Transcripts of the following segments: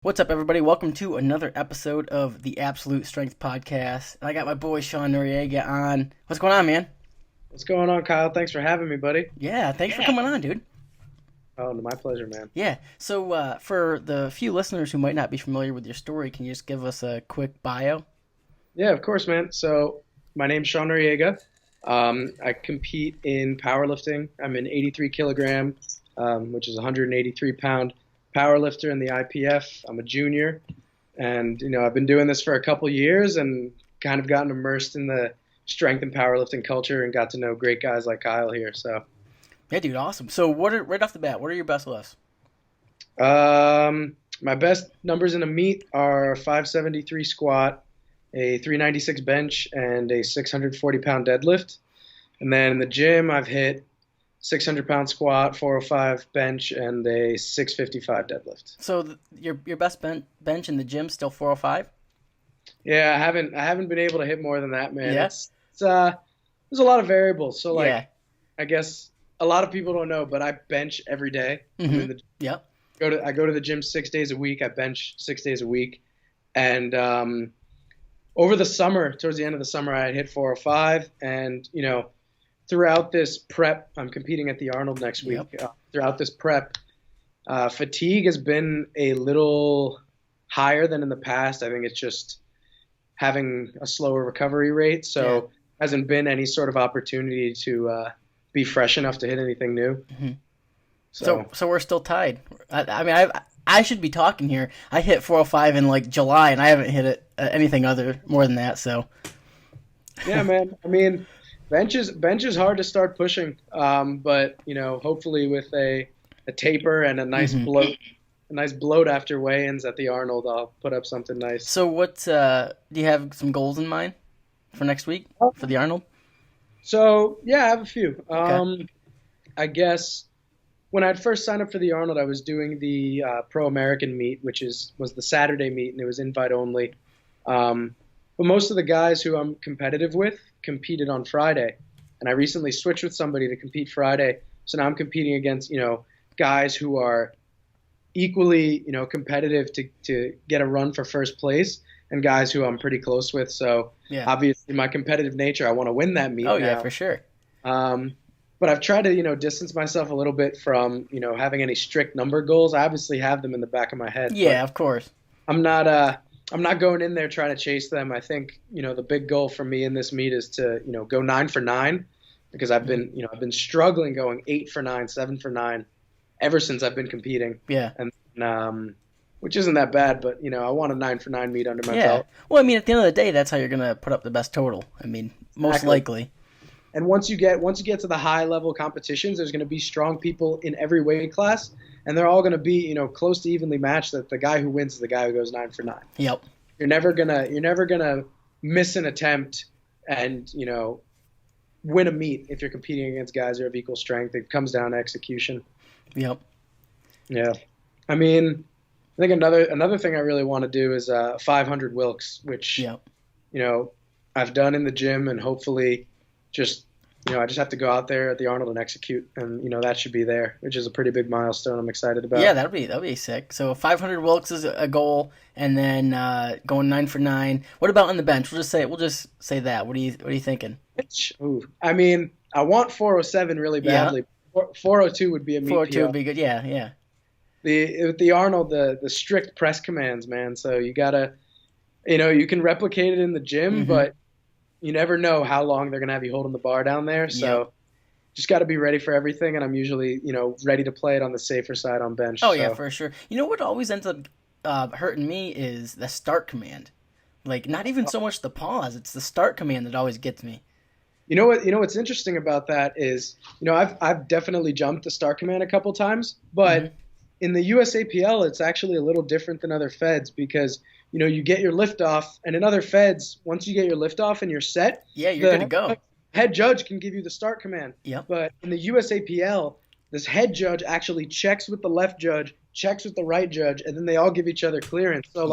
What's up, everybody? Welcome to another episode of the Absolute Strength Podcast. I got my boy Sean Noriega on. What's going on, man? What's going on, Kyle? Thanks for having me, buddy. Yeah, thanks for coming on, dude. Oh, my pleasure, man. Yeah, so for the few listeners who might not be familiar with your story, can you just give us a quick bio? Yeah, of course, man. So my name's Sean Noriega. I compete in powerlifting. I'm an 83 kilogram, which is 183 pound powerlifter in the IPF. I'm a junior, and I've been doing this for a couple years and kind of gotten immersed in the strength and powerlifting culture and got to know great guys like Kyle here. So yeah, dude, awesome. So right off the bat, what are your best lifts? my best numbers in a meet are 573 squat, a 396 bench, and a 640 pound deadlift. And then in the gym, I've hit 600 pound squat, 405 bench, and a 655 deadlift. So your best bench in the gym still 405? Yeah, I haven't been able to hit more than that, man. Yeah. It's there's a lot of variables. So Yeah. I guess a lot of people don't know, but I bench every day. Yep. I go to the gym 6 days a week. I bench 6 days a week, and over the summer, towards the end of the summer, I hit 405, and throughout this prep, I'm competing at the Arnold next week. Yep. Throughout this prep, fatigue has been a little higher than in the past. I think it's just having a slower recovery rate, so hasn't been any sort of opportunity to be fresh enough to hit anything new. Mm-hmm. So we're still tied. I mean, I should be talking here. I hit 405 in July, and I haven't hit it anything more than that. So yeah, man. I mean, bench is hard to start pushing, but hopefully with a taper and a nice bloat after weigh-ins at the Arnold, I'll put up something nice. So what do you have some goals in mind for next week for the Arnold? So yeah, I have a few. Okay. I guess when I'd first signed up for the Arnold, I was doing the Pro American meet, which was the Saturday meet, and it was invite only. But most of the guys who I'm competitive with competed on Friday, and I recently switched with somebody to compete Friday. So now I'm competing against guys who are equally competitive to get a run for first place, and guys who I'm pretty close with. So obviously my competitive nature, I want to win that meet. Oh yeah, for sure. But I've tried to distance myself a little bit from having any strict number goals. I obviously have them in the back of my head. Yeah, of course. I'm not going in there trying to chase them. I think the big goal for me in this meet is to go 9 for 9, because I've been struggling going 8 for 9, 7 for 9 ever since I've been competing. Yeah. And which isn't that bad, but I want a 9 for 9 meet under my belt. Well, I mean, at the end of the day, that's how you're gonna put up the best total. I mean, most likely. And once you get to the high level competitions, there's going to be strong people in every weight class, and they're all going to be close to evenly matched. That the guy who wins is the guy who goes 9 for 9. Yep. You're never gonna miss an attempt and win a meet if you're competing against guys who have equal strength. It comes down to execution. Yep. Yeah. I mean, I think another thing I really want to do is 500 Wilks, which I've done in the gym, and hopefully just I just have to go out there at the Arnold and execute, and that should be there, which is a pretty big milestone I'm excited about. Yeah, that'll be sick. So 500 Wilks is a goal, and then going 9 for 9. What about on the bench? We'll just say that. What are you thinking? Ooh, I mean, I want 407 really badly. Yeah. 402 would be a meet 402 PR. would be good. Yeah. With the Arnold, the strict press commands, man. So you gotta, you can replicate it in the gym, but you never know how long they're going to have you holding the bar down there. So just got to be ready for everything. And I'm usually, ready to play it on the safer side on bench. Oh, yeah, for sure. What always ends up hurting me is the start command. Not even so much the pause. It's the start command that always gets me. What's interesting about that is, I've definitely jumped the start command a couple times, but in the USAPL, it's actually a little different than other feds, because you get your lift off, and in other feds, once you get your lift off and you're set, you're good to go. Head judge can give you the start command. Yep. But in the USAPL, this head judge actually checks with the left judge, checks with the right judge, and then they all give each other clearance. So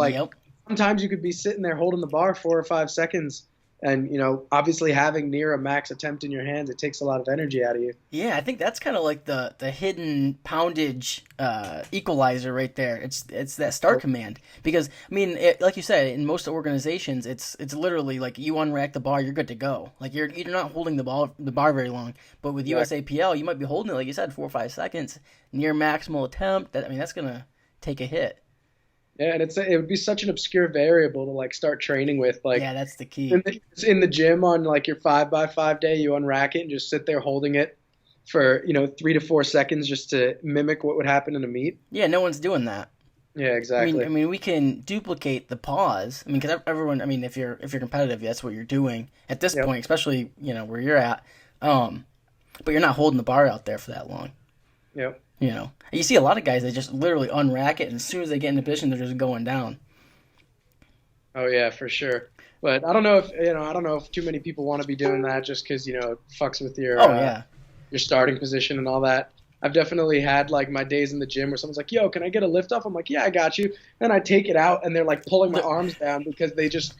sometimes you could be sitting there holding the bar 4 or 5 seconds, And, obviously having near a max attempt in your hands, it takes a lot of energy out of you. Yeah, I think that's kind of like the hidden poundage equalizer right there. It's that start command because I mean, like you said, in most organizations, it's literally like you unrack the bar, you're good to go. Like you're not holding the bar very long. But with Yeah. USAPL, you might be holding it like you said 4 or 5 seconds near maximal attempt. That's gonna take a hit. Yeah, and it would be such an obscure variable to like start training with. Like Yeah, that's the key. in the gym on like your 5x5 day, you unrack it and just sit there holding it for 3 to 4 seconds just to mimic what would happen in a meet. Yeah, no one's doing that. Yeah, I mean, exactly. I mean, we can duplicate the pause. I mean, because everyone. I mean, if you're competitive, that's what you're doing at this Yep. point, especially where you're at. But you're not holding the bar out there for that long. Yep. You see a lot of guys that just literally unrack it, and as soon as they get into position, they're just going down. Oh yeah, for sure. But I don't know if too many people want to be doing that just because it fucks with Oh yeah, your starting position and all that. I've definitely had like my days in the gym where someone's like, "Yo, can I get a lift off?" I'm like, "Yeah, I got you." Then I take it out and they're like pulling my arms down because they just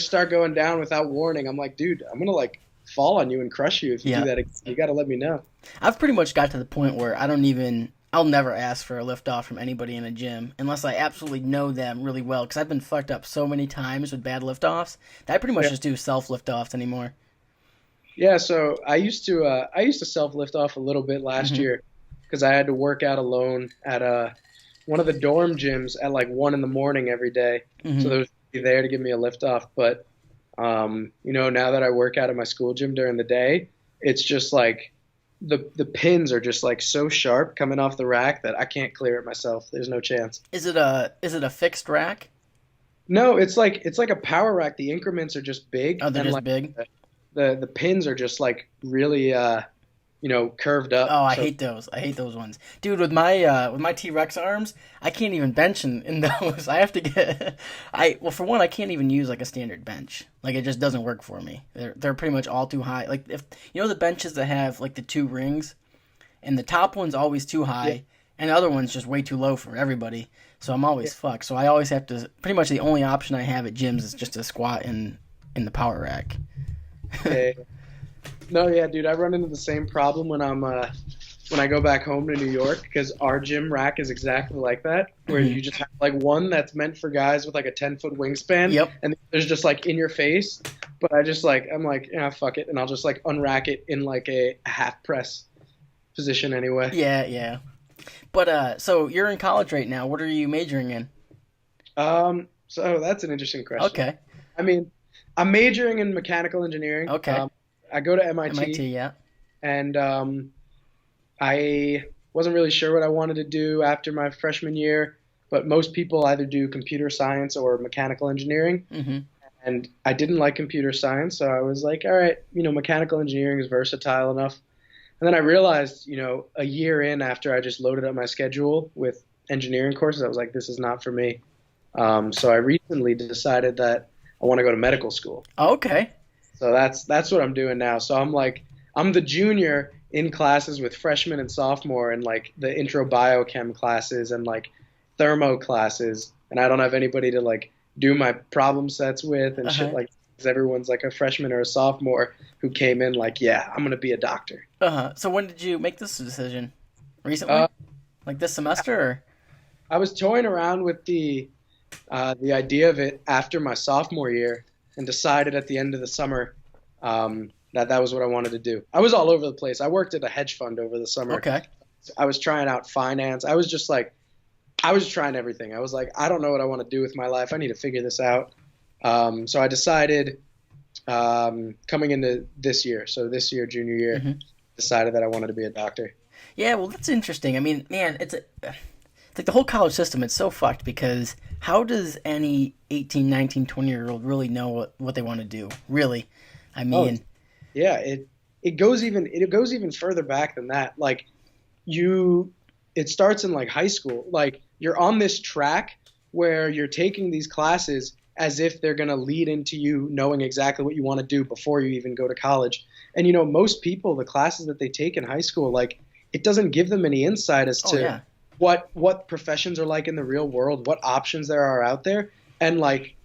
start going down without warning. I'm like, "Dude, I'm gonna like fall on you and crush you if you yeah. do that again. You got to let me know." I've pretty much got to the point where I'll never ask for a lift off from anybody in a gym unless I absolutely know them really well. Because I've been fucked up so many times with bad lift offs that I pretty much Yeah. just do self lift offs anymore. Yeah, so I used to self lift off a little bit last Hmm. year because I had to work out alone at one of the dorm gyms at like 1 in the morning every day. So Hmm. there was nobody there to give me a lift off. But now that I work out at my school gym during the day, it's just like the pins are just like so sharp coming off the rack that I can't clear it myself. There's no chance. Is it a fixed rack? No, it's like a power rack. The increments are just big Oh, they're and just like big. the pins are just like really curved up. Oh, I So hate those. I hate those ones, dude. With my T Rex arms, I can't even bench in those. I have to get. Well, for one, I can't even use like a standard bench. Like it just doesn't work for me. They're pretty much all too high. Like if the benches that have like the two rings, and the top one's always too yeah, high, and the other one's just way too low for everybody. So I'm always fucked. So I always have to. Pretty much the only option I have at gyms is just to squat in the power rack. yeah. No, yeah, dude, I run into the same problem when I go back home to New York because our gym rack is exactly like that, where Hmm. you just have like one that's meant for guys with like a 10-foot wingspan, Yep. and there's just like in your face. But I'm like, yeah, fuck it, and I'll just like unrack it in like a half press position anyway. Yeah, yeah. But so you're in college right now. What are you majoring in? So that's an interesting question. Okay. I mean, I'm majoring in mechanical engineering. Okay. I go to MIT, MIT, yeah. and I wasn't really sure what I wanted to do after my freshman year, but most people either do computer science or mechanical engineering. Hmm. And I didn't like computer science, so I was like, all right, mechanical engineering is versatile enough. And then I realized, a year in after I just loaded up my schedule with engineering courses, I was like, this is not for me. So I recently decided that I want to go to medical school. Okay. So that's what I'm doing now. So I'm the junior in classes with freshmen and sophomore and like the intro biochem classes and like thermo classes, and I don't have anybody to like do my problem sets with and shit Uh-huh. like 'cause everyone's like a freshman or a sophomore who came in like, yeah, I'm gonna be a doctor. Uh-huh. So when did you make this decision? Recently? Uh, Like this semester or? I was toying around with the idea of it after my sophomore year and decided at the end of the summer that was what I wanted to do. I was all over the place. I worked at a hedge fund over the summer. Okay. I was trying out finance. I was just like, I was trying everything. I was like, I don't know what I want to do with my life. I need to figure this out. So I decided coming into this year, so this year, junior year, Hmm. decided that I wanted to be a doctor. Yeah, well, that's interesting. I mean, man, it's like the whole college system. It's so fucked because how does any 18, 19, 20-year-old really know what they want to do? Really? I Oh, mean, yeah, it goes even further back than that. Like it starts in like high school. Like you're on this track where you're taking these classes as if they're going to lead into you knowing exactly what you want to do before you even go to college. And most people, the classes that they take in high school, like it doesn't give them any insight as oh to yeah. what professions are like in the real world, what options there are out there. And like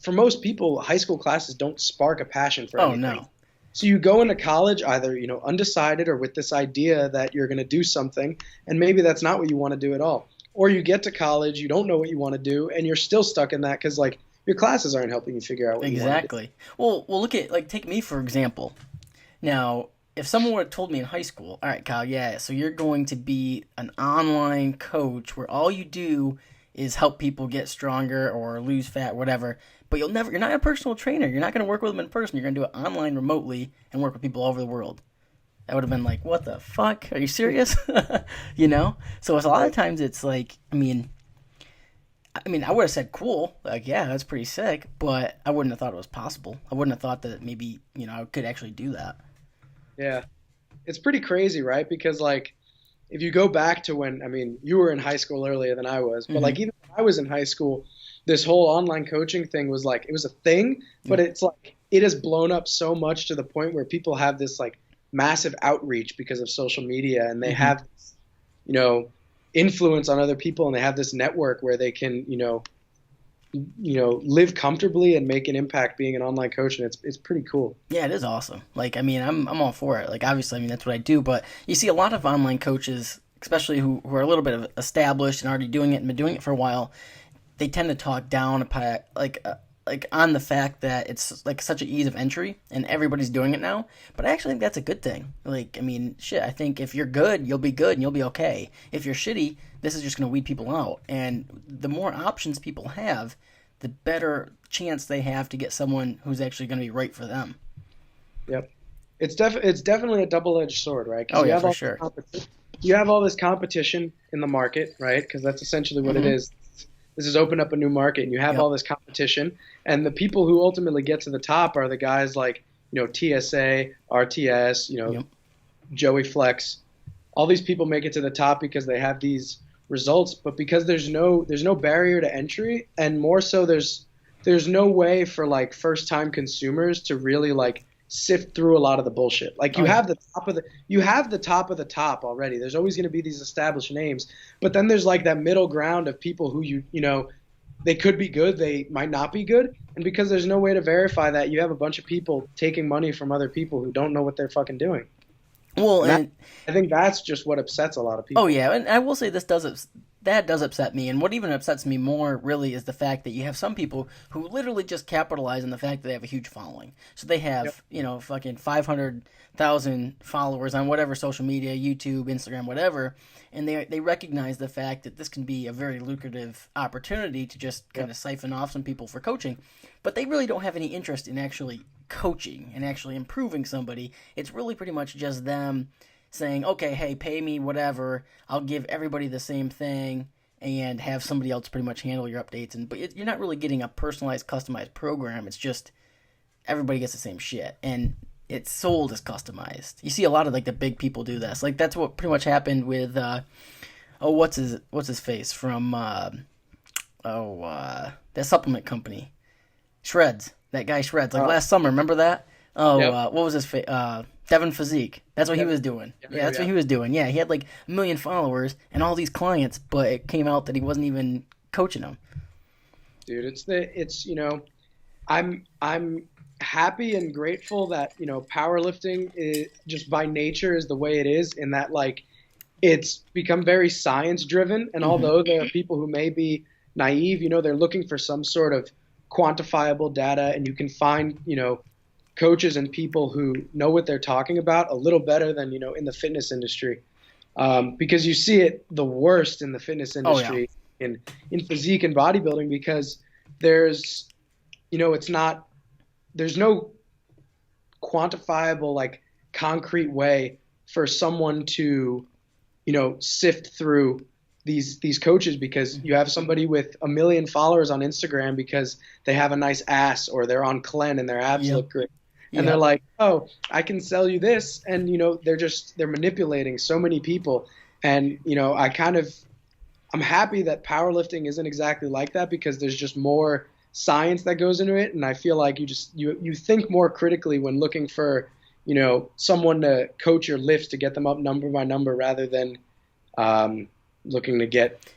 for most people, high school classes don't spark a passion for Oh anything. no. So you go into college either, undecided or with this idea that you're going to do something, and maybe that's not what you want to do at all. Or you get to college, you don't know what you want to do, and you're still stuck in that because like your classes aren't helping you figure out what you want to do. Exactly. Well, look at like take me for example. Now, if someone would have told me in high school, all right, Kyle, yeah, so you're going to be an online coach where all you do is help people get stronger or lose fat, whatever, but you're not a personal trainer. You're not going to work with them in person. You're going to do it online remotely and work with people all over the world. That would have been like, what the fuck? Are you serious? You know? So it's a lot of times it's like, I would have said cool, like yeah, that's pretty sick, but I wouldn't have thought it was possible. I wouldn't have thought that maybe I could actually do that. Yeah. It's pretty crazy, right? Because like if you go back to when, you were in high school earlier than I was, but Mm-hmm. like even when I was in high school, this whole online coaching thing was like, it was a thing, but Yep. it's like, it has blown up so much to the point where people have this like massive outreach because of social media and they Mm-hmm. have, you know, influence on other people and they have this network where they can, live comfortably and make an impact being an online coach. And it's pretty cool. Yeah, it is awesome. Like, I'm all for it. Like, obviously, that's what I do. But you see a lot of online coaches, especially who are a little bit of established and already doing it and been doing it for a while. They tend to talk down upon like on the fact that it's like such an ease of entry and everybody's doing it now. But I actually think that's a good thing. Like, shit. I think if you're good, you'll be good and you'll be okay. If you're shitty, this is just going to weed people out. And the more options people have, the better chance they have to get someone who's actually going to be right for them. Yep. It's definitely a double-edged sword, right? Because Oh yeah, for sure. you have all this competition in the market, right? Because that's essentially what it Mm-hmm. is. This has opened up a new market, and you have Yep. all this competition, and the people who ultimately get to the top are the guys like TSA, RTS, Yep. Joey Flex. All these people make it to the top because they have these results, but because there's no barrier to entry, and more so there's no way for like first time consumers to really like sift through a lot of the bullshit. Like Oh yeah. you have the top of the top already. There's always going to be these established names, but then there's like that middle ground of people who they could be good, they might not be good, and because there's no way to verify that, you have a bunch of people taking money from other people who don't know what they're fucking doing. Well, And and I think that's just what upsets a lot of oh people. yeah, and I will say that does upset me. And what even upsets me more really is the fact that you have some people who literally just capitalize on the fact that they have a huge following. So they Yep. have fucking 500,000 followers on whatever social media, YouTube, Instagram, whatever, and they recognize the fact that this can be a very lucrative opportunity to just kind Yep. of siphon off some people for coaching, but they really don't have any interest in actually coaching and actually improving somebody. It's really pretty much just them saying, okay, hey, pay me whatever. I'll give everybody the same thing and have somebody else pretty much handle your updates. But you're not really getting a personalized, customized program. It's just everybody gets the same shit, and it's sold as customized. You see a lot of like the big people do this. Like that's what pretty much happened with what's his face from that supplement company, Shreds. That guy Shreds. Like Uh, last summer, remember that? Oh, yep. what was his face? Devin Physique. That's what he Yep. was doing. Yeah, Yeah, that's yeah. what he was doing. Yeah, he had like a million followers and all these clients, but it came out that he wasn't even coaching them. Dude, I'm happy and grateful that powerlifting is just by nature is the way it is, in that like it's become very science driven, and Hmm. although there are people who may be naive, they're looking for some sort of quantifiable data, and you can find coaches and people who know what they're talking about a little better than in the fitness industry, because you see it the worst in the fitness Oh yeah. industry in physique and bodybuilding, because there's it's not there's no quantifiable like concrete way for someone to sift through these coaches, because you have somebody with a million followers on Instagram because they have a nice ass or they're on Clen and their abs Yep. look great, and they're Yep. like, oh, I can sell you this, and they're manipulating so many people. And I'm happy that powerlifting isn't exactly like that, because there's just more science that goes into it, and I feel like you think more critically when looking for someone to coach your lifts to get them up number by number, rather than looking to get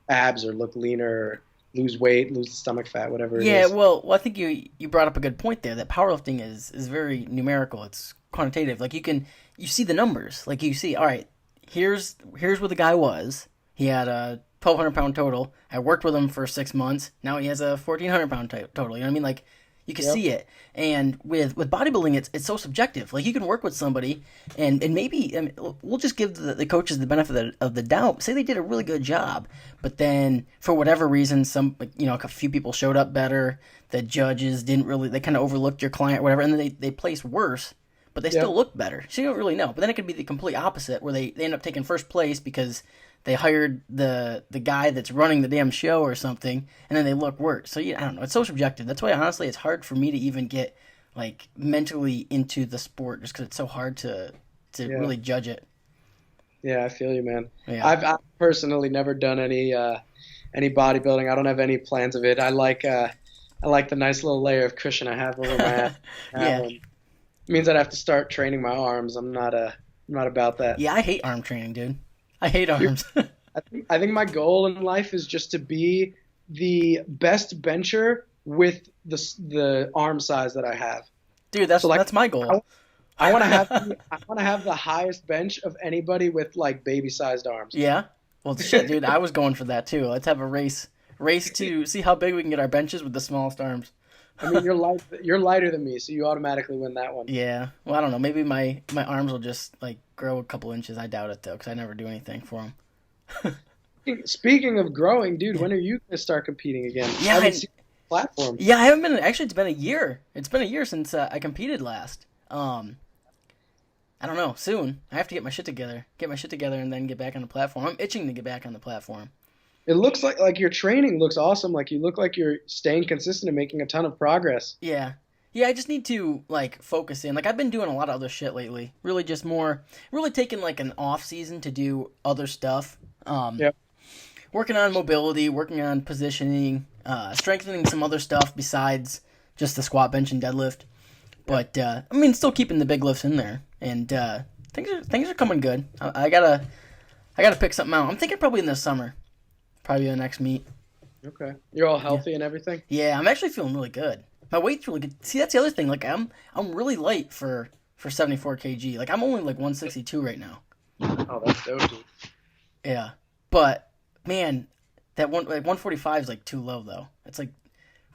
abs or look leaner or lose weight, lose the stomach fat, whatever it Yeah, is. well, I think you brought up a good point there. That powerlifting is very numerical. It's quantitative. Like you see the numbers. Like you see, all right, here's where the guy was. He had a 1,200 pound total. I worked with him for 6 months. Now he has a 1,400 pound total. You know what I mean? Like you can Yep. see it. And with bodybuilding, it's so subjective. Like you can work with somebody, and maybe, I mean, we'll just give the coaches the benefit of the doubt. Say they did a really good job, but then for whatever reason, a few people showed up better. The judges didn't really. They kind of overlooked your client, or whatever, and then they placed worse, but they still Yep. look better. So you don't really know. But then it could be the complete opposite, where they end up taking first place because they hired the guy that's running the damn show or something, and then they look worse. So yeah, I don't know. It's so subjective. That's why honestly, it's hard for me to even get like mentally into the sport, just because it's so hard to Yeah. really judge it. Yeah, I feel you, man. Yeah. I've personally never done any bodybuilding. I don't have any plans of it. I like the nice little layer of cushion I have over my ass. Yeah. It means I'd have to start training my arms. I'm not about that. Yeah, I hate arm training, dude. I hate Dude, arms. I think my goal in life is just to be the best bencher with the arm size that I have. Dude, that's So like that's my goal. I want to have I want to have the highest bench of anybody with like baby sized arms. Yeah. Well, shit, dude. I was going for that too. Let's have a race to see how big we can get our benches with the smallest arms. I mean, you're lighter than me, so you automatically win that one. Yeah. Well, I don't know. Maybe my arms will just like grow a couple inches. I doubt it though, because I never do anything for them. Speaking of growing, dude, when are you gonna start competing again? I Yeah, haven't seen the platform. yeah. I haven't been. Actually, it's been a year. It's been a year since I competed last. I don't know. Soon, I have to get my shit together. And then get back on the platform. I'm itching to get back on the platform. It looks like your training looks awesome. Like you look like you're staying consistent and making a ton of progress. Yeah. Yeah, I just need to like focus in. Like I've been doing a lot of other shit lately. Really taking like an off season to do other stuff. Yep. Working on mobility, working on positioning, strengthening some other stuff besides just the squat, bench, and deadlift. But I mean, still keeping the big lifts in there, and things are coming good. I gotta pick something out. I'm thinking probably in the summer, probably the next meet. Okay. You're all healthy and everything? Yeah, I'm actually feeling really good. My weight's really good. See, that's the other thing. Like I'm really light for 74 kg. Like I'm only like 162 right now. Oh, that's dope, dude. Yeah, but man, that 145 is like too low though. It's like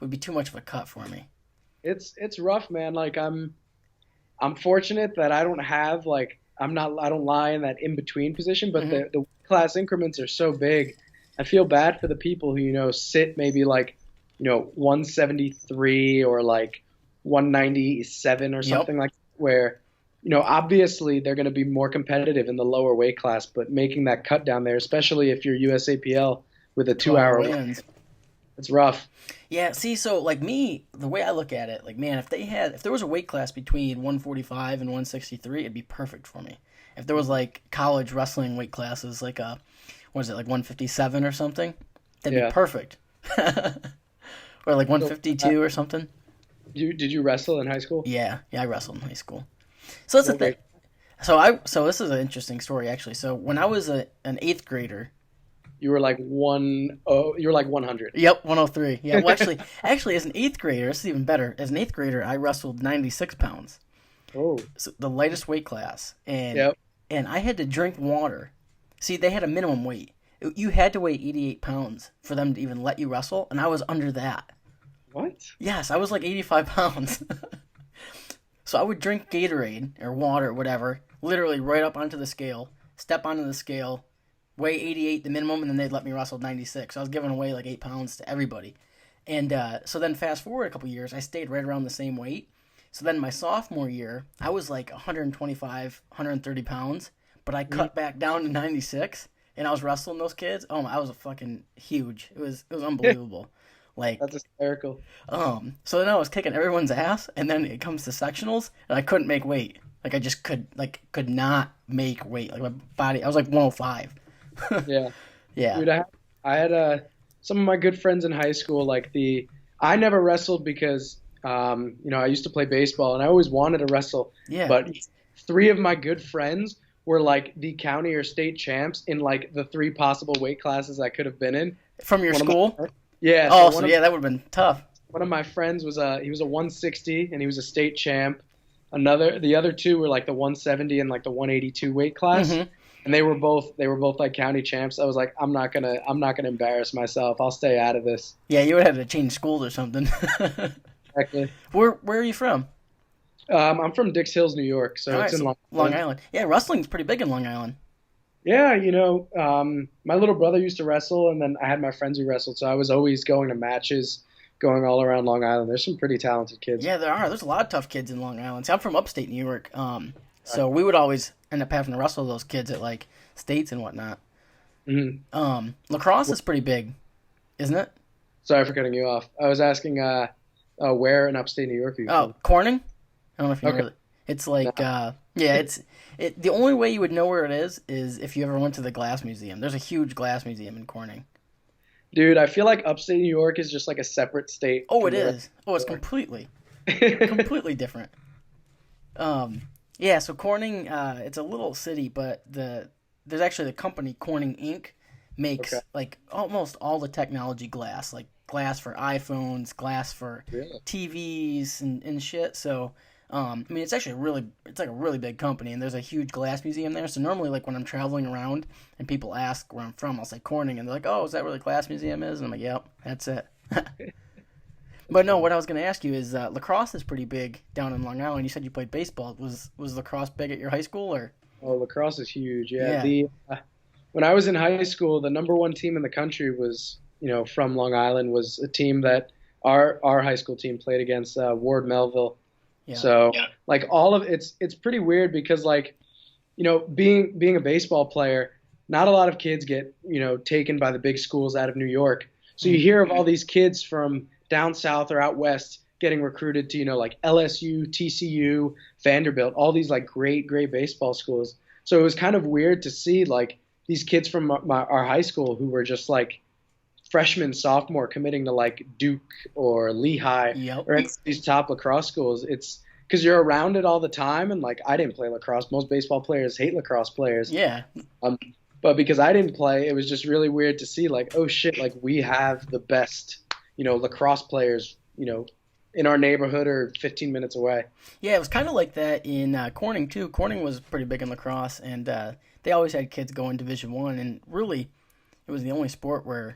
would be too much of a cut for me. It's rough, man. Like I'm fortunate that I don't have like I don't lie in that in between position, but Mhm. the class increments are so big. I feel bad for the people who sit maybe like 173 or like 197 or Yep. something like that, where obviously they're going to be more competitive in the lower weight class, but making that cut down there, especially if you're USAPL with a 2 hour, wins. it's rough. Yeah, see, so like me, the way I look at it, like man, if there was a weight class between 145 and 163, it'd be perfect for me. If there was like college wrestling weight classes, like what is it, like 157 or something, that'd Yeah. be perfect. Or like 152 or something. Did you wrestle in high school? Yeah, I wrestled in high school. So that's the Okay. thing. So this is an interesting story actually. So when I was an eighth grader. You were like 100. Yep, 103. Yeah, well, actually, as an eighth grader, this is even better. As an eighth grader, I wrestled 96 pounds, Oh, so the lightest weight class, and yep. and I had to drink water. See, they had a minimum weight. You had to weigh 88 pounds for them to even let you wrestle, and I was under that. What? Yes, I was like 85 pounds. So I would drink Gatorade or water or whatever, literally right up onto the scale, step onto the scale, weigh 88 the minimum, and then they'd let me wrestle 96. So I was giving away like 8 pounds to everybody. And so then fast forward a couple years, I stayed right around the same weight. So then my sophomore year, I was like 125, 130 pounds, but I cut back down to 96, and I was wrestling those kids. Oh, I was a fucking huge. It was unbelievable. Like, That's hysterical. so then I was kicking everyone's ass, and then it comes to sectionals, and I couldn't make weight. Like I just could not make weight. Like my body, I was like 105. Yeah. Yeah. Dude, I had some of my good friends in high school. I never wrestled because I used to play baseball and I always wanted to wrestle. Yeah. But 3 of my good friends were like the county or state champs in like the 3 possible weight classes I could have been in. From your One of my- school? Yeah, so Oh, so yeah, that would have been tough. one of my friends was he was a 160 and he was a state champ. The other two were like the 170 and like the 182 weight class, Hmm. and they were both like county champs. I was like, I'm not gonna embarrass myself. I'll stay out of this. Yeah, you would have to change schools or something. Exactly. Where are you from? I'm from Dix Hills, New York, All so right, it's in so Long Long Island. Island. Yeah, wrestling's pretty big in Long Island. Yeah, my little brother used to wrestle, and then I had my friends who wrestled, so I was always going to matches, going all around Long Island. There's some pretty talented kids. Yeah, there are. There's a lot of tough kids in Long Island. See, I'm from upstate New York. So we would always end up having to wrestle those kids at like states and whatnot. Mhm. Lacrosse is pretty big, isn't it? Sorry for cutting you off. I was asking where in upstate New York are you Oh, from? Corning. I don't know if you know Okay. where it's No. like. Yeah, the only way you would know where it is if you ever went to the Glass Museum. There's a huge glass museum in Corning. Dude, I feel like upstate New York is just like a separate state Oh, from it the rest is. Oh, it's of completely New York. completely different. Um, yeah, so Corning, it's a little city, but there's actually the company Corning Inc. makes Okay. like almost all the technology glass, like glass for iPhones, glass for Really? TVs and shit. So, I mean, it's actually it's like a really big company, and there's a huge glass museum there. So normally, like when I'm traveling around and people ask where I'm from, I'll say Corning, and they're like, "Oh, is that where the glass museum is?" And I'm like, "Yep, that's it." That's But no, funny. what I was going to ask you is lacrosse is pretty big down in Long Island. You said you played baseball. Was lacrosse big at your high school or? Oh, lacrosse is huge. Yeah, Yeah. the when I was in high school, the number one team in the country was, from Long Island, was a team that our high school team played against Ward Melville. Yeah. So like all of it's pretty weird because like being a baseball player, not a lot of kids get taken by the big schools out of New York. So you Mhm. hear of all these kids from down south or out west getting recruited to like LSU, TCU, Vanderbilt, all these like great baseball schools. So it was kind of weird to see like these kids from our high school who were just like freshman, sophomore committing to like Duke or Lehigh Yep. or any of these top lacrosse schools. It's because you're around it all the time, and like I didn't play lacrosse. Most baseball players hate lacrosse players. Yeah. Um, but because I didn't play, it was just really weird to see like, oh shit, like we have the best, lacrosse players, in our neighborhood or 15 minutes away. Yeah, it was kind of like that in Corning too. Corning was pretty big in lacrosse, and they always had kids going Division 1, and really, it was the only sport where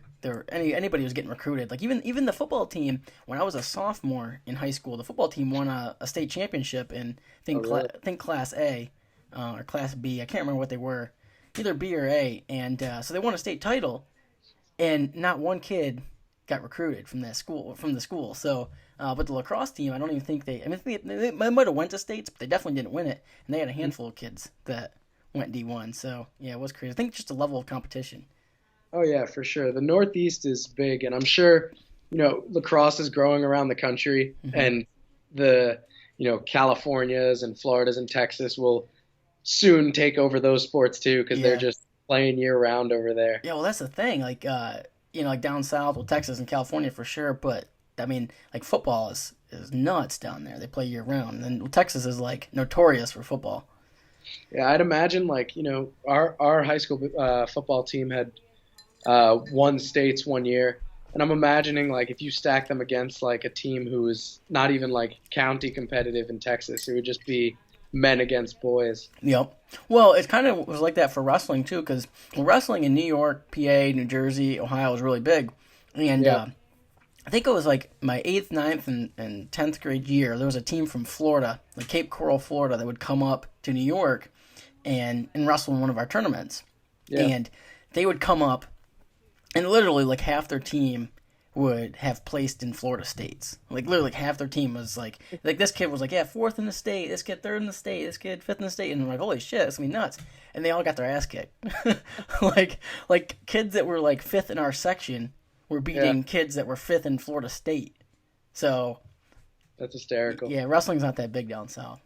anybody was getting recruited. Like even the football team, when I was a sophomore in high school, the football team won a state championship in Oh really? think Class A or Class B. I can't remember what they were, either B or A, and so they won a state title, and not one kid got recruited from the school. So, but the lacrosse team, I don't even think they. I mean, they might have went to states, but they definitely didn't win it. And they had a handful of kids that went D1. So yeah, it was crazy. I think just the level of competition. Oh yeah, for sure. The Northeast is big, and I'm sure, lacrosse is growing around the country, Hmm. and the, Californias and Floridas and Texas will soon take over those sports too because they're Yeah, just playing year round over there. yeah. Well, that's the thing. Like, like down south, well, Texas and California for sure. But I mean, like football is nuts down there. They play year round, and Texas is like notorious for football. Yeah, I'd imagine like our high school football team had won states one year, and I'm imagining like if you stack them against like a team who is not even like county competitive in Texas, it would just be men against boys. Yep. Well, it kind of was like that for wrestling too, because wrestling in New York, PA, New Jersey, Ohio was really big, and Yeah. I think it was like my eighth, ninth, and 10th grade year. There was a team from Florida, like Cape Coral, Florida, that would come up to New York and wrestle in one of our tournaments, Yeah. and they would come up, and literally like half their team would have placed in Florida states. Like literally like half their team was like this kid was like, yeah, fourth in the state, this kid third in the state, this kid fifth in the state, and I'm like, holy shit, that's gonna be nuts. And they all got their ass kicked. like kids that were like fifth in our section were Yeah, beating kids that were fifth in Florida State. So that's hysterical. yeah, wrestling's not that big down south.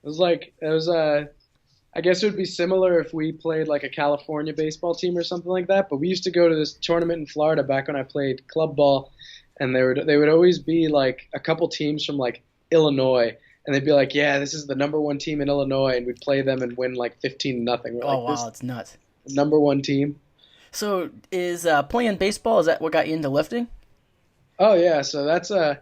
It was I guess it would be similar if we played like a California baseball team or something like that. But we used to go to this tournament in Florida back when I played club ball, and they would always be like a couple teams from like Illinois, and they'd be like, "Yeah, this is the number one team in Illinois," and we'd play them and win like 15-0. We're Oh like, "This wow, is it's nuts. the number one team." So is playing baseball, is that what got you into lifting? Oh yeah, so that's an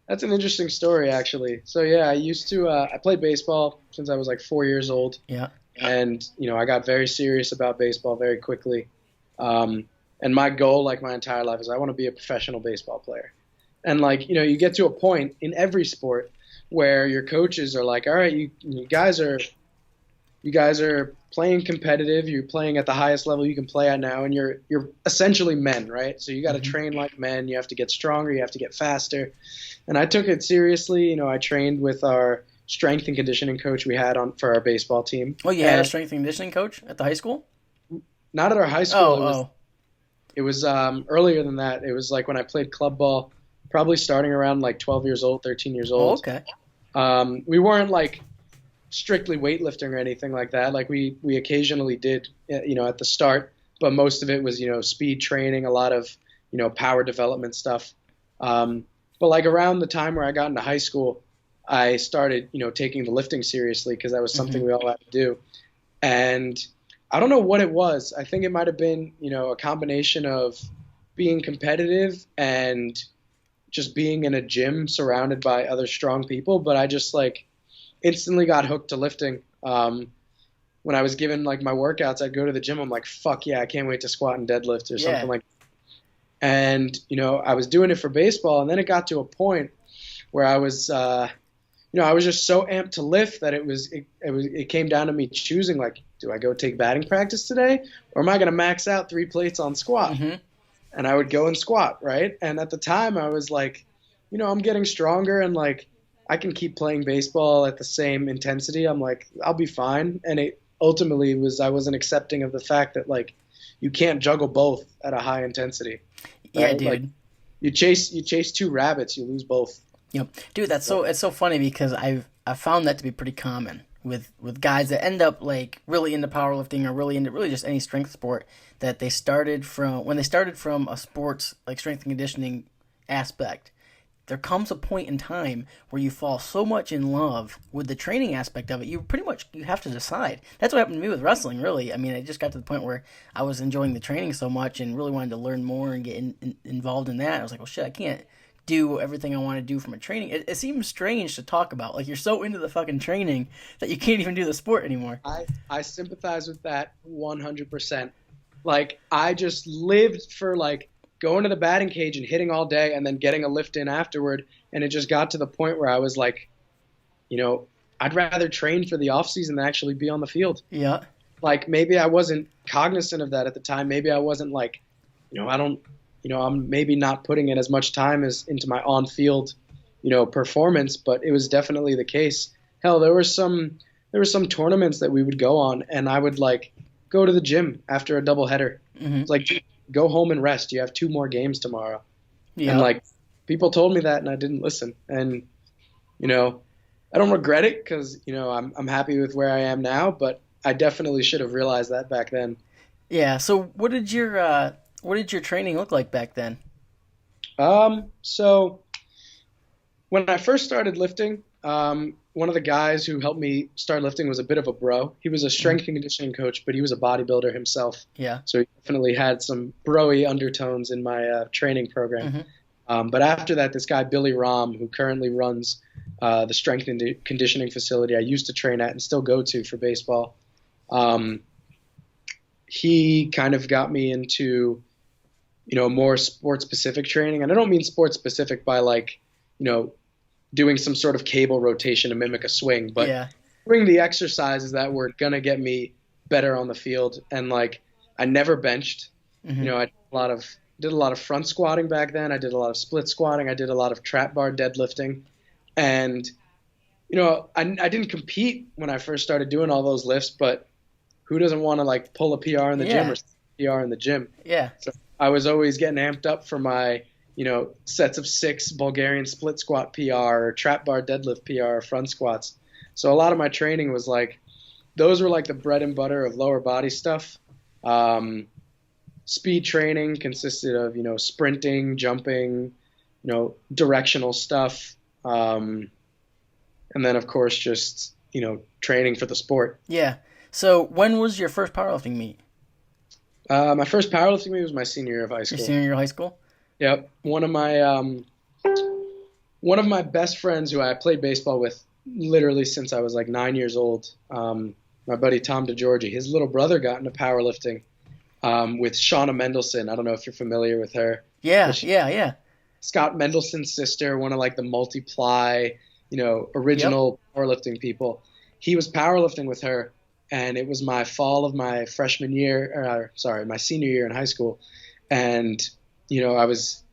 interesting story actually. So yeah, I played baseball since I was like 4 years old, Yeah. and I got very serious about baseball very quickly. And my goal, like my entire life, is I want to be a professional baseball player. And like you get to a point in every sport where your coaches are like, all right, you guys are playing competitive. You're playing at the highest level you can play at now, and you're essentially men, right? So you got to Hmm. train like men. You have to get stronger. You have to get faster. And I took it seriously. I trained with our strength and conditioning coach we had on for our baseball team, Oh, you had a and strength and conditioning coach at the high school? not at our high school. Oh, It was oh, it was earlier than that. It was like when I played club ball, probably starting around like 12 years old, 13 years oh, old. okay. We weren't like strictly weightlifting or anything like that. Like we occasionally did, at the start, but most of it was speed training, a lot of power development stuff. But like around the time where I got into high school, I started taking the lifting seriously because that was something Hmm. we all had to do. And I don't know what it was. I think it might have been a combination of being competitive and just being in a gym surrounded by other strong people. But I just like instantly got hooked to lifting. When I was given like my workouts, I'd go to the gym. I'm like, fuck yeah, I can't wait to squat and deadlift or something Yeah. like. And I was doing it for baseball, and then it got to a point where I was just so amped to lift that it came down to me choosing like, do I go take batting practice today, or am I going to max out 3 plates on squat? Hmm. And I would go and squat, right? And at the time, I was like, I'm getting stronger and like I can keep playing baseball at the same intensity. I'm like, I'll be fine. And it ultimately was I wasn't accepting of the fact that like you can't juggle both at a high intensity, Yeah, right? Like dude. you chase two rabbits, you lose both. Yep, dude. That's So, so it's so funny because I've found that to be pretty common with guys that end up like really into powerlifting or really into really just any strength sport that they started from when they started from a sports like strength and conditioning aspect. There comes a point in time where you fall so much in love with the training aspect of it, you pretty much you have to decide. That's what happened to me with wrestling. Really, I mean, it just got to the point where I was enjoying the training so much and really wanted to learn more and get involved in that. I was like, well, shit, I can't do everything I want to do from a training. It seems strange to talk about. Like you're so into the fucking training that you can't even do the sport anymore. I sympathize with that 100%. Like I just lived for like going to the batting cage and hitting all day and then getting a lift in afterward, and it just got to the point where I was like, I'd rather train for the off season than actually be on the field. Yeah. Like maybe I wasn't cognizant of that at the time. Maybe I wasn't like, I don't, I'm maybe not putting in as much time as into my on field, performance, but it was definitely the case. Hell, there were some tournaments that we would go on, and I would like go to the gym after a doubleheader. Hmm. It's like, dude, go home and rest. You have two more games tomorrow. And Yeah. like people told me that, and I didn't listen. And you know, I don't regret it because I'm happy with where I am now, but I definitely should have realized that back then. Yeah. So what did your training look like back then? So when I first started lifting, one of the guys who helped me start lifting was a bit of a bro. He was a Hmm. strength and conditioning coach, but he was a bodybuilder himself. Yeah. So he definitely had some broy undertones in my training program. Hmm. But after that, this guy, Billy Rom, who currently runs the strength and conditioning facility I used to train at and still go to for baseball, um, he kind of got me into, more sports specific training. And I don't mean sports specific by like, you know, doing some sort of cable rotation to mimic a swing, but Yeah. doing the exercises that were going to get me better on the field. And like, I never benched. Hmm. I did a lot of front squatting back then. I did a lot of split squatting. I did a lot of trap bar deadlifting. And, I didn't compete when I first started doing all those lifts, but who doesn't want to like pull a PR in the gym Yeah. or PR in the gym? Yeah. So I was always getting amped up for my, sets of 6 Bulgarian split squat PR or trap bar deadlift PR or front squats. So a lot of my training was like, those were like the bread and butter of lower body stuff. Um, Speed training consisted of, sprinting, jumping, directional stuff. And then of course just, training for the sport. Yeah. So when was your first powerlifting meet? My first powerlifting meet was my senior year of high Your school. senior year of high school? Yep. One of my best friends who I played baseball with literally since I was like 9 years old, my buddy Tom DeGiorgi, his little brother got into powerlifting with Shauna Mendelson. I don't know if you're familiar with her, but Yeah, she, yeah, yeah. Scott Mendelson's sister, one of like the multiply, Yep. original powerlifting people. He was powerlifting with her, and it was my fall of my freshman year, or sorry, my senior year in high school, and I was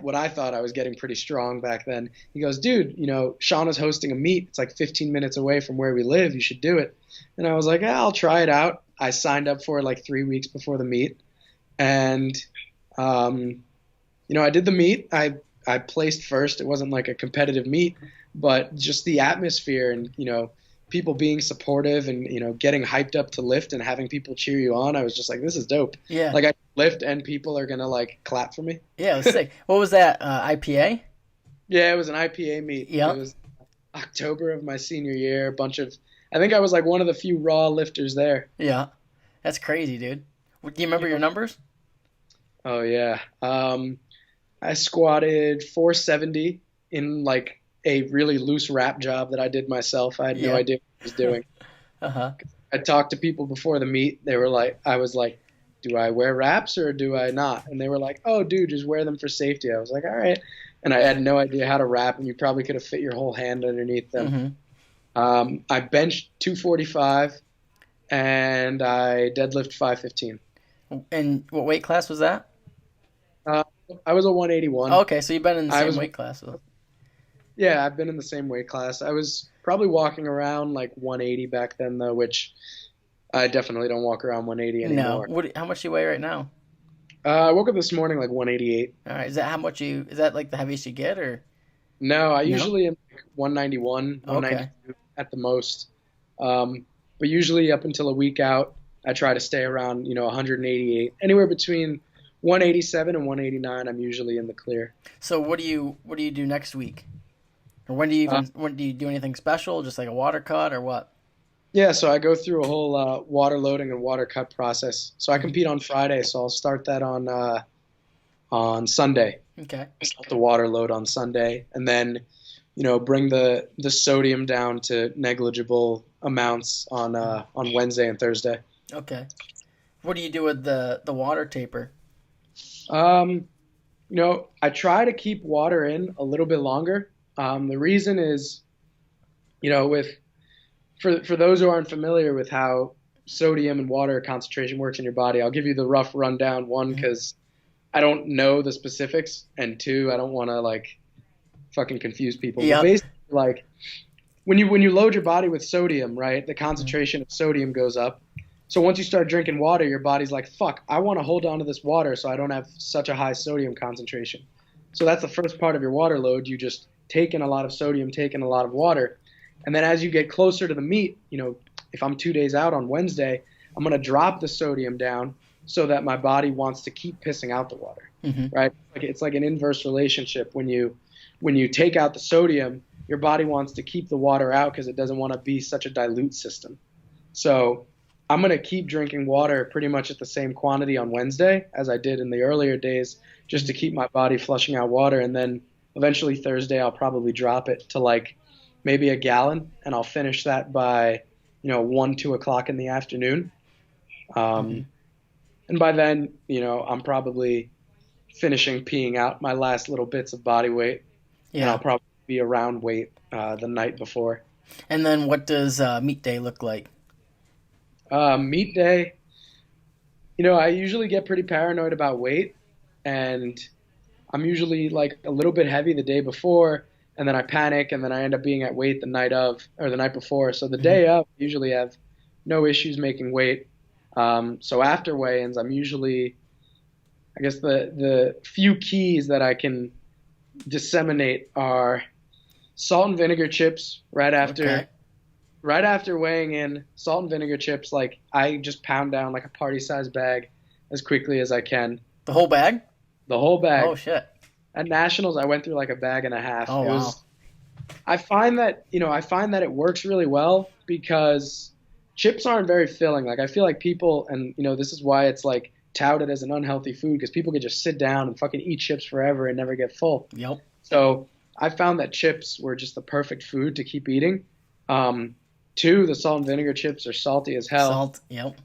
what I thought I was getting pretty strong back then. He goes, dude, Shauna's hosting a meet. It's like 15 minutes away from where we live. You should do it. And I was like, I'll try it out. I signed up for it like 3 weeks before the meet, and I did the meet. I placed first. It wasn't like a competitive meet, but just the atmosphere and people being supportive and getting hyped up to lift and having people cheer you on. I was just like, this is dope. Yeah. Like I lift and people are gonna like clap for me. Yeah, it was sick. What was that? IPA? Yeah, it was an IPA meet. It Yep. was October of my senior year. I think I was like one of the few raw lifters there. Yeah. That's crazy, dude. Do you remember your numbers? Oh yeah. I squatted 470 in like a really loose wrap job that I did myself. I had no Yeah. idea what I was doing. Uh-huh. I talked to people before the meet. I was like, do I wear wraps or do I not? And they were like, oh, dude, just wear them for safety. I was like, all right. And I had no idea how to wrap, and you probably could have fit your whole hand underneath them. Hmm. I benched 245 and I deadlift 515. And what weight class was that? Uh, I was a 181. Oh, okay, so you've been in the I same was weight class. So. Yeah, I've been in the same weight class. I was probably walking around like 180 back then, though, which I definitely don't walk around 180 No. anymore. How much do you weigh right now? I woke up this morning like 188. All right. Is that like the heaviest you get or No, I no? usually am like 191, Okay. 192 at the most. But usually up until a week out, I try to stay around, 188. Anywhere between 187 and 189, I'm usually in the clear. So what do you do next week? Or Uh, when do you do anything special? Just like a water cut or what? yeah, so I go through a whole water loading and water cut process. So I Hmm. compete on Friday, so I'll start that on Sunday. Okay. Start the water load on Sunday, and then bring the sodium down to negligible amounts on Wednesday and Thursday. Okay. What do you do with the water taper? Um, I try to keep water in a little bit longer. The reason is, with for those who aren't familiar with how sodium and water concentration works in your body, I'll give you the rough rundown. One, Hmm. because I don't know the specifics, and two, I don't want to like fucking confuse people. But Yep. basically, like when you load your body with sodium, right, the concentration of sodium goes up. So once you start drinking water, your body's like, fuck, I want to hold on to this water so I don't have such a high sodium concentration. So that's the first part of your water load. You just take in a lot of sodium, take in a lot of water. And then as you get closer to the meet, if I'm 2 days out on Wednesday, I'm going to drop the sodium down so that my body wants to keep pissing out the water, Hmm. right? Like it's like an inverse relationship. When you take out the sodium, your body wants to keep the water out because it doesn't want to be such a dilute system. So I'm going to keep drinking water pretty much at the same quantity on Wednesday as I did in the earlier days, just to keep my body flushing out water. And then eventually Thursday, I'll probably drop it to like maybe a gallon, and I'll finish that by 1, 2 o'clock in the afternoon. Hmm. And by then, I'm probably finishing peeing out my last little bits of body weight, and I'll Yeah. probably be around weight the night before. And then what does meat day look like? Meet day, I usually get pretty paranoid about weight, and I'm usually like a little bit heavy the day before, and then I panic, and then I end up being at weight the night of or the night before. So the Hmm. day of, I usually have no issues making weight. So after weigh-ins, I'm usually, I guess the few keys that I can disseminate are salt and vinegar chips Okay. right after weighing in. Salt and vinegar chips, like I just pound down like a party size bag as quickly as I can. The whole bag? The whole Oh bag. shit. At nationals, I went through like a bag and a half. Oh It wow. was. I find that it works really well because chips aren't very filling. Like I feel like people, and this is why it's like touted as an unhealthy food because people could just sit down and fucking eat chips forever and never get full. Yep. So I found that chips were just the perfect food to keep eating. Two, the salt and vinegar chips are salty as hell. Salt. Yep.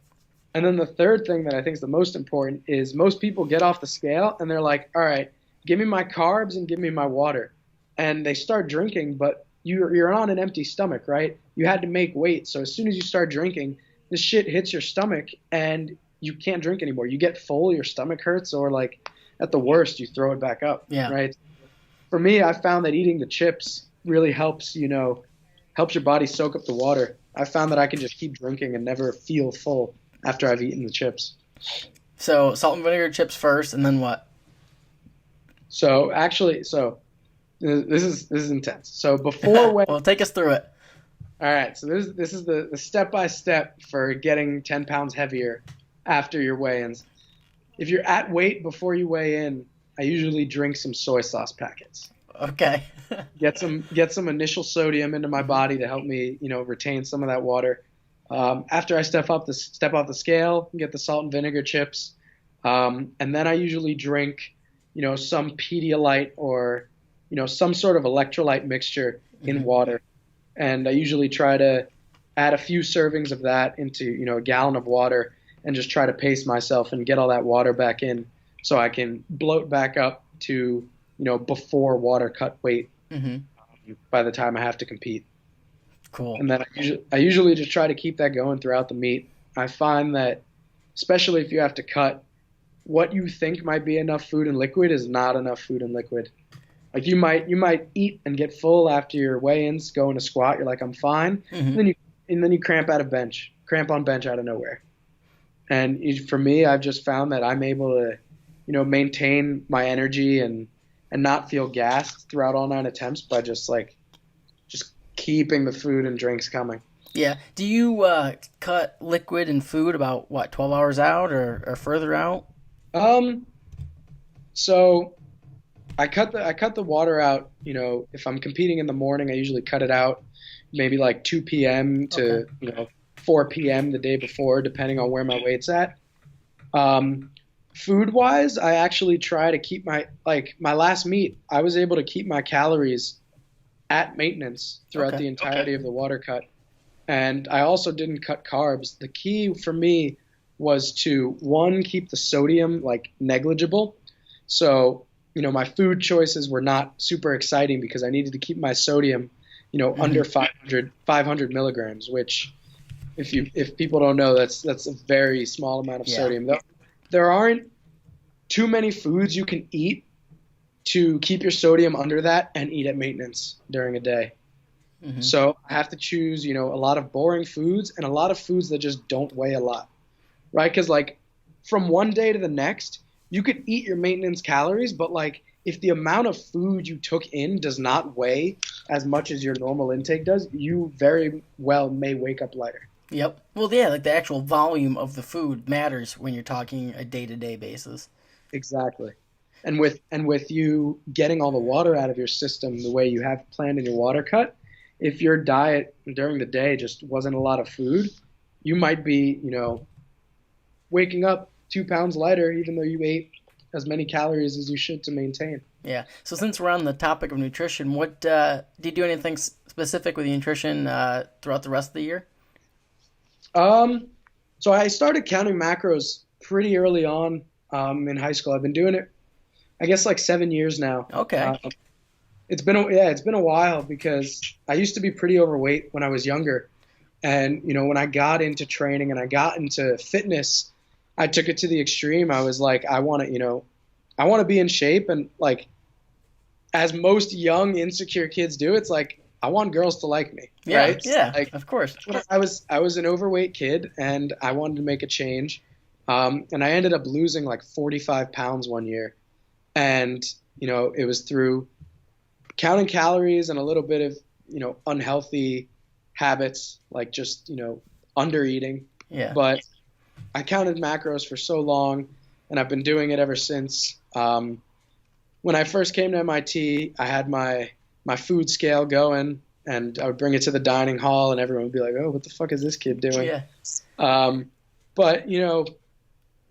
And then the third thing that I think is the most important is most people get off the scale and they're like, all right, give me my carbs and give me my water. And they start drinking, but you're on an empty stomach, right? You had to make weight. So as soon as you start drinking, this shit hits your stomach and you can't drink anymore. You get full, your stomach hurts, or like at the worst, you throw it back up, right? For me, I found that eating the chips really helps, helps your body soak up the water. I found that I can just keep drinking and never feel full after I've eaten the chips. So salt and vinegar chips first, and then what? So this is intense. So before weighing, well, take us through it. All right. So this is the step by step for getting 10 pounds heavier after your weigh-ins. If you're at weight before you weigh in, I usually drink some soy sauce packets. Okay. Get some initial sodium into my body to help me, retain some of that water. After I step off the scale, get the salt and vinegar chips, and then I usually drink, some Pedialyte or, some sort of electrolyte mixture in water, and I usually try to add a few servings of that into, a gallon of water, and just try to pace myself and get all that water back in, so I can bloat back up to, before water cut weight by the time I have to compete. Cool. And then I usually just try to keep that going throughout the meet. I find that, especially if you have to cut, what you think might be enough food and liquid is not enough food and liquid. Like you might eat and get full after your weigh-ins, go in a squat, you're like, I'm fine. And then you cramp on bench out of nowhere. And for me, I've just found that I'm able to, maintain my energy and not feel gassed throughout all 9 attempts by just keeping the food and drinks coming. Yeah. Do you cut liquid and food about 12 hours out or further out? So I cut the water out, if I'm competing in the morning, I usually cut it out maybe like 2 p.m. to 4 p.m. the day before, depending on where my weight's at. Food wise, I actually try to keep my last meet, I was able to keep my calories at maintenance throughout the entirety of the water cut. And I also didn't cut carbs. The key for me was to, one, keep the sodium negligible. So, my food choices were not super exciting because I needed to keep my sodium, under 500 milligrams, which if people don't know, that's a very small amount of sodium. There aren't too many foods you can eat to keep your sodium under that and eat at maintenance during a day. So I have to choose, a lot of boring foods and a lot of foods that just don't weigh a lot, right? Because from one day to the next, you could eat your maintenance calories, but if the amount of food you took in does not weigh as much as your normal intake does, you very well may wake up lighter. Yep. Well, yeah, the actual volume of the food matters when you're talking a day-to-day basis. Exactly. And with you getting all the water out of your system the way you have planned in your water cut, if your diet during the day just wasn't a lot of food, you might be, waking up 2 pounds lighter even though you ate as many calories as you should to maintain. Yeah. So since we're on the topic of nutrition, what do you do anything specific with the nutrition throughout the rest of the year? So I started counting macros pretty early on in high school. I've been doing it, I guess, 7 years now. Okay. It's been a while because I used to be pretty overweight when I was younger. And, when I got into training and I got into fitness, I took it to the extreme. I was like, I want to be in shape. And as most young, insecure kids do, it's I want girls to like me. Yeah, right? Yeah, of course. I was an overweight kid and I wanted to make a change. And I ended up losing 45 pounds one year. And, it was through counting calories and a little bit of, unhealthy habits, just, under eating. Yeah. But I counted macros for so long and I've been doing it ever since. When I first came to MIT, I had my food scale going and I would bring it to the dining hall and everyone would be like, oh, what the fuck is this kid doing? Yeah. But,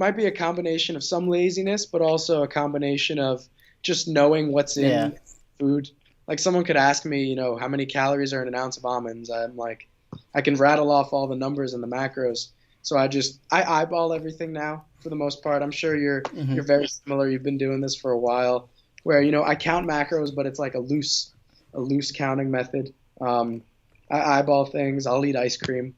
might be a combination of some laziness, but also a combination of just knowing what's Yeah. in food. Like someone could ask me, how many calories are in an ounce of almonds. I'm like, I can rattle off all the numbers and the macros. So I eyeball everything now for the most part. I'm sure you're very similar. You've been doing this for a while, where I count macros, but it's like a loose counting method. I eyeball things. I'll eat ice cream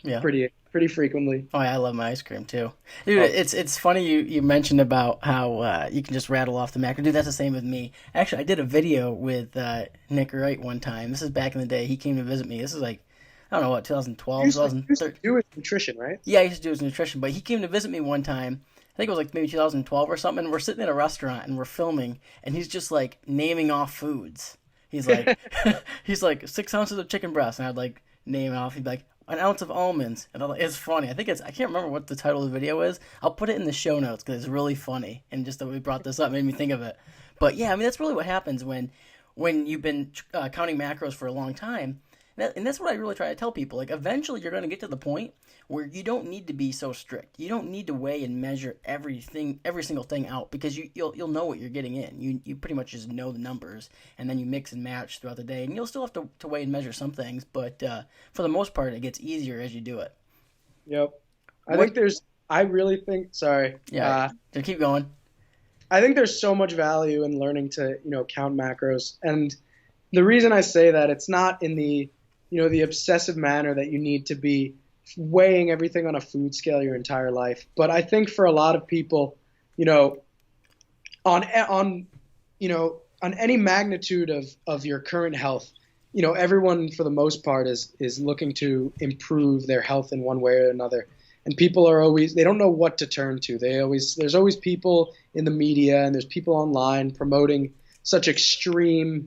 Yeah. pretty frequently. Oh, yeah, I love my ice cream too, dude. Oh, It's funny you mentioned about how you can just rattle off the macro. Dude, that's the same with me. Actually, I did a video with Nick Wright one time. This is back in the day. He came to visit me. This is like, I don't know what, you 2012, used to 2013. do it nutrition, right? Yeah, I used to do his nutrition, but he came to visit me one time. I think it was like maybe 2012 or something. And we're sitting in a restaurant and we're filming, and he's just like naming off foods. He's like, he's like 6 ounces of chicken breast, and I'd like name off. He'd be like an ounce of almonds, and it's funny. I can't remember what the title of the video is. I'll put it in the show notes because it's really funny, and just that we brought this up made me think of it. But yeah, I mean that's really what happens when you've been counting macros for a long time. And that's what I really try to tell people. Like, eventually, you're going to get to the point where you don't need to be so strict. You don't need to weigh and measure every single thing out, because you'll know what you're getting in. You pretty much just know the numbers, and then you mix and match throughout the day. And you'll still have to weigh and measure some things, but for the most part, it gets easier as you do it. Yep. What? I really think, sorry. Yeah. So keep going. I think there's so much value in learning to, count macros. And the reason I say that, it's not in the obsessive manner that you need to be weighing everything on a food scale your entire life. But I think for a lot of people, on any magnitude of your current health, everyone for the most part is looking to improve their health in one way or another. And people they don't know what to turn to. There's always people in the media and there's people online promoting such extreme,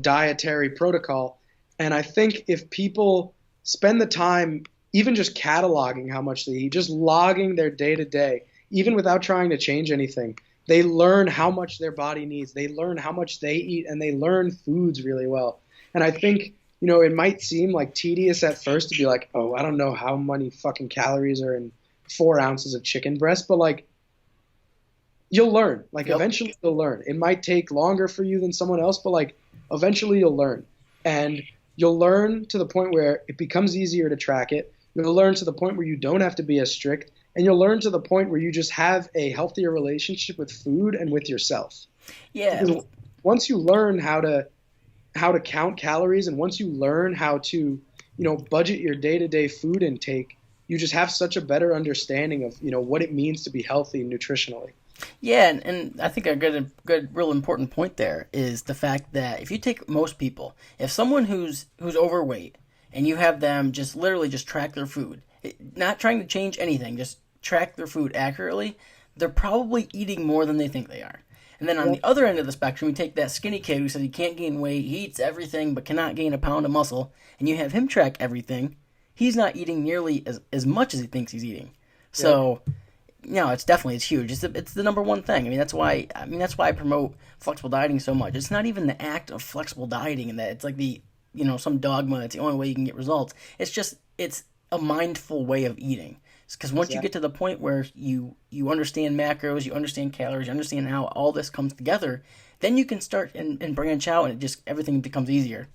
dietary protocol. And I think if people spend the time even just cataloging how much they eat, just logging their day to day, even without trying to change anything, they learn how much their body needs. They learn how much they eat, and they learn foods really well. And I think, it might seem like tedious at first to be like, oh, I don't know how many fucking calories are in 4 ounces of chicken breast, but like, you'll learn. Like, Yep. Eventually you'll learn. It might take longer for you than someone else, but like, eventually you'll learn. And you'll learn to the point where it becomes easier to track it. You'll learn to the point where you don't have to be as strict. And you'll learn to the point where you just have a healthier relationship with food and with yourself. Yeah. Because once you learn how to count calories, and once you learn how to, budget your day-to-day food intake, you just have such a better understanding of, what it means to be healthy nutritionally. Yeah, and I think a good, real important point there is the fact that if you take most people, if someone who's overweight and you have them just literally just track their food, not trying to change anything, just track their food accurately, they're probably eating more than they think they are. And then on the other end of the spectrum, you take that skinny kid who says he can't gain weight, he eats everything but cannot gain a pound of muscle, and you have him track everything, he's not eating nearly as much as he thinks he's eating. So. Yeah. No, it's huge. It's the number one thing. That's why I promote flexible dieting so much. It's not even the act of flexible dieting and that it's like some dogma. It's the only way you can get results. It's a mindful way of eating. Because once you get to the point where you understand macros, you understand calories, you understand how all this comes together, then you can start and branch out, and everything becomes easier.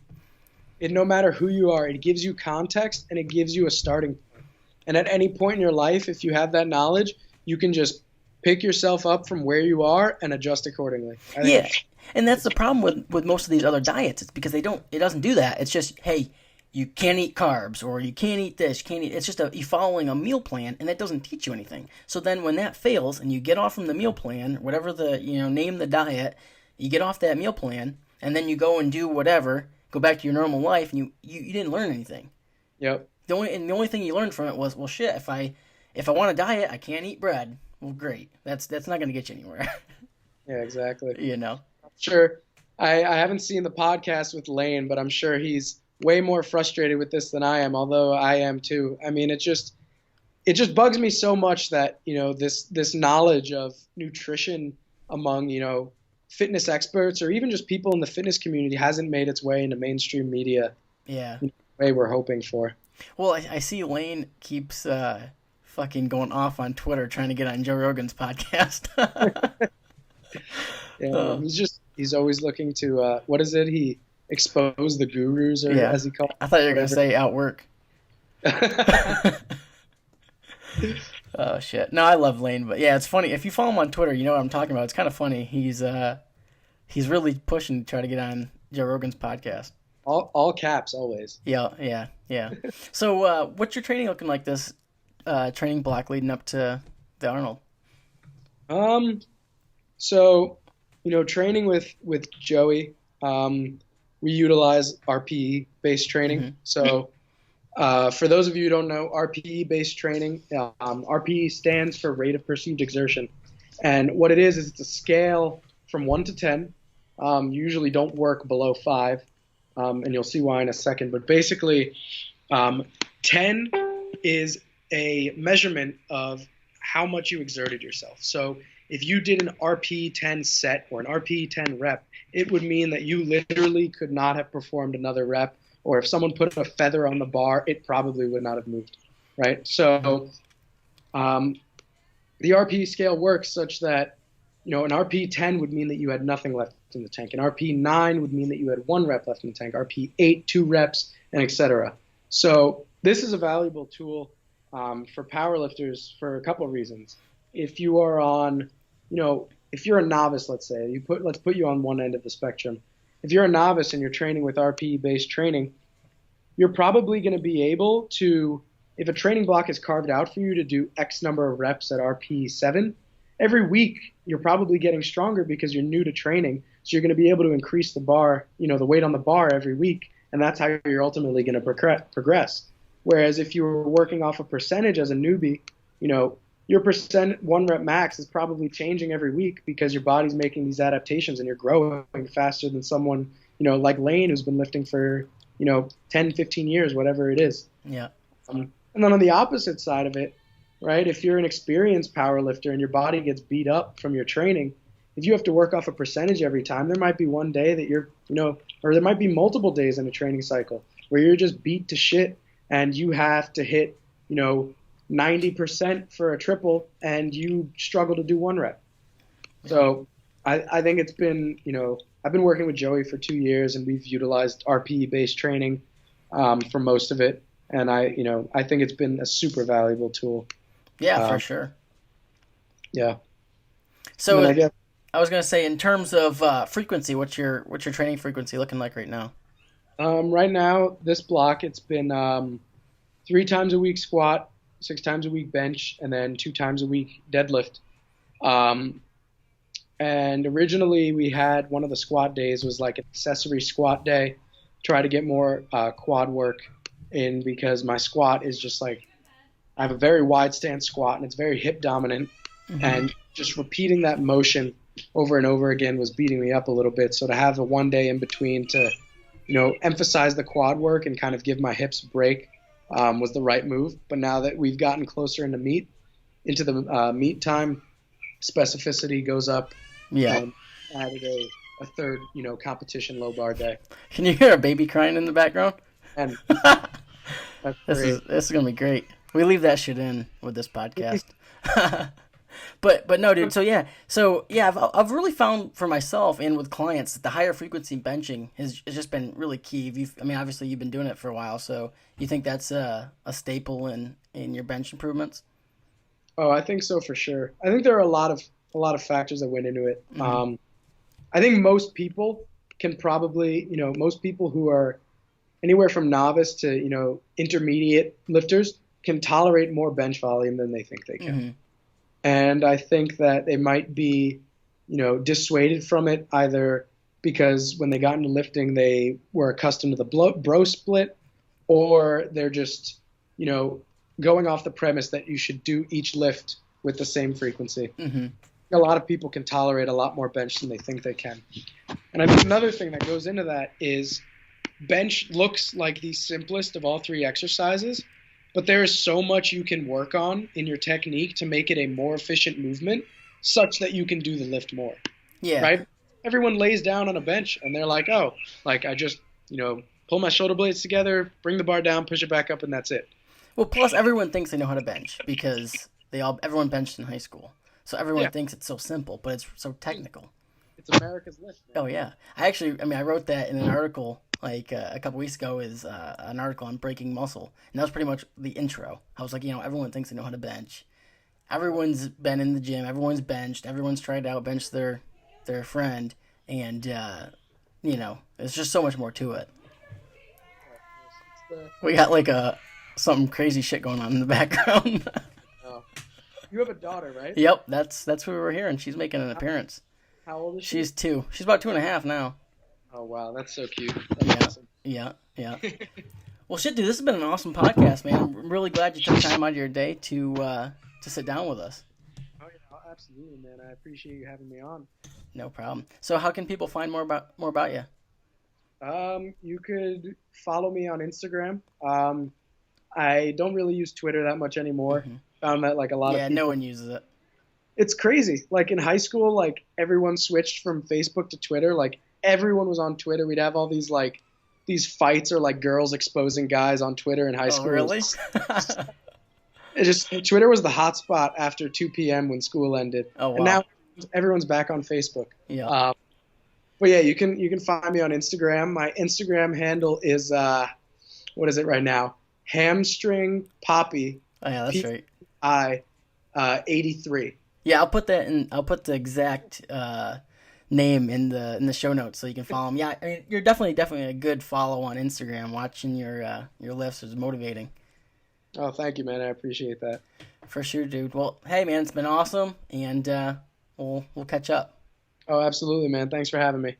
No matter who you are, it gives you context and it gives you a starting point. And at any point in your life, if you have that knowledge, you can just pick yourself up from where you are and adjust accordingly. Yeah, and that's the problem with most of these other diets. It's because it doesn't do that. It's just, hey, you can't eat carbs, or you can't eat this, you can't eat. It's just you following a meal plan, and that doesn't teach you anything. So then when that fails and you get off from the meal plan, whatever name the diet, you get off that meal plan, and then you go and do whatever, go back to your normal life, and you didn't learn anything. Yep. The only thing you learned from it was, well, shit, if I want to diet, I can't eat bread. Well, great. That's not going to get you anywhere. Yeah, exactly. Sure. I haven't seen the podcast with Lane, but I'm sure he's way more frustrated with this than I am, although I am too. It just bugs me so much that, this knowledge of nutrition among, fitness experts or even just people in the fitness community hasn't made its way into mainstream media. Yeah. The way we're hoping for. Well, I see Lane keeps fucking going off on Twitter trying to get on Joe Rogan's podcast. Yeah, he's always looking to what is it? He exposed the gurus, or as he called. I thought you were gonna say outwork. Oh shit! No, I love Lane, but yeah, it's funny if you follow him on Twitter, you know what I'm talking about. It's kind of funny. He's really pushing to try to get on Joe Rogan's podcast. All caps, always. Yeah. So, what's your training looking like this training block leading up to the Arnold? So, training with Joey, we utilize RPE-based training. Mm-hmm. So, for those of you who don't know, RPE-based training, RPE stands for rate of perceived exertion. And what it is it's a scale from 1 to 10. You usually don't work below 5, and you'll see why in a second. But basically, 10 is a measurement of how much you exerted yourself. So if you did an RPE 10 set or an RPE 10 rep, it would mean that you literally could not have performed another rep. Or if someone put a feather on the bar, it probably would not have moved, right? So the RPE scale works such that, an RPE 10 would mean that you had nothing left in the tank. An RPE 9 would mean that you had 1 rep left in the tank. RPE 8, 2 reps, and etc. So this is a valuable tool for powerlifters for a couple of reasons. If you are on, if you're a novice, let's say, let's put you on one end of the spectrum. If you're a novice and you're training with RPE-based training, you're probably going to be able to, if a training block is carved out for you to do X number of reps at RPE 7, every week you're probably getting stronger because you're new to training. So you're going to be able to increase the bar, the weight on the bar every week, and that's how you're ultimately going to progress. Whereas if you were working off a percentage as a newbie, your percent 1 rep max is probably changing every week because your body's making these adaptations and you're growing faster than someone, like Lane, who's been lifting for, 10, 15 years, whatever it is. Yeah. And then on the opposite side of it, right, if you're an experienced power lifter and your body gets beat up from your training, if you have to work off a percentage every time, there might be one day that you're, or there might be multiple days in a training cycle where you're just beat to shit and you have to hit, 90% for a triple and you struggle to do 1 rep. So I think it's been, I've been working with Joey for 2 years and we've utilized RPE-based training for most of it. And I think it's been a super valuable tool. Yeah, for sure. Yeah. So I was going to say, in terms of frequency, what's your training frequency looking like right now? Right now, this block, it's been 3 times a week squat, 6 times a week bench, and then 2 times a week deadlift. And originally we had one of the squat days was like an accessory squat day, try to get more quad work in because my squat is just like, I have a very wide stance squat and it's very hip dominant, and just repeating that motion over and over again was beating me up a little bit. So to have a 1 day in between to, emphasize the quad work and kind of give my hips a break was the right move. But now that we've gotten closer into the meet time, specificity goes up. Yeah. Added a third, competition low bar day. Can you hear a baby crying in the background? And this is gonna be great. We leave that shit in with this podcast. But no, dude. So yeah, I've really found for myself and with clients that the higher frequency benching has just been really key. Obviously you've been doing it for a while, so you think that's a staple in your bench improvements? Oh, I think so for sure. I think there are a lot of factors that went into it. I think most people can probably, most people who are anywhere from novice to, intermediate lifters can tolerate more bench volume than they think they can. And I think that they might be, dissuaded from it either because when they got into lifting, they were accustomed to the bro split, or they're just, going off the premise that you should do each lift with the same frequency. A lot of people can tolerate a lot more bench than they think they can. And I think another thing that goes into that is bench looks like the simplest of all 3 exercises, but there is so much you can work on in your technique to make it a more efficient movement such that you can do the lift more. Yeah. Right? Everyone lays down on a bench and they're like, oh, like I just, pull my shoulder blades together, bring the bar down, push it back up, and that's it. Well, plus everyone thinks they know how to bench because everyone benched in high school. So everyone Yeah, thinks it's so simple, but it's so technical. it's America's lift, man. Oh yeah, I wrote that in an article like a couple weeks ago. Is an article on breaking muscle, and that was pretty much the intro. I was like, everyone thinks they know how to bench. Everyone's been in the gym. Everyone's benched. Everyone's tried to outbench their friend, and there's just so much more to it. We got like something crazy shit going on in the background. Oh. You have a daughter, right? Yep, that's who we were hearing. She's making an appearance. How old is she? She's 2. She's about 2.5 now. Oh wow, that's so cute. That's awesome. Yeah. Well, shit, dude, this has been an awesome podcast, man. I'm really glad you took time out of your day to sit down with us. Oh yeah, absolutely, man. I appreciate you having me on. No problem. So, how can people find more about you? You could follow me on Instagram. I don't really use Twitter that much anymore. Mm-hmm. Found that like a lot of people, no one uses it. it's crazy. Like in high school, like everyone switched from Facebook to Twitter. Like everyone was on Twitter. We'd have all these fights or like girls exposing guys on Twitter in high school. Oh, really? Twitter was the hot spot after 2 p.m. when school ended. Oh, wow. And now everyone's back on Facebook. Yeah. But yeah, you can find me on Instagram. My Instagram handle is what is it right now? Hamstring Poppy. Oh, yeah, that's right. I 83. Yeah, I'll put that in. I'll put the exact name in the show notes so you can follow him. Yeah, I mean, you're definitely a good follow on Instagram. Watching your lifts is motivating. Oh, thank you, man. I appreciate that. For sure, dude. Well, hey, man, it's been awesome, and we'll catch up. Oh, absolutely, man. Thanks for having me.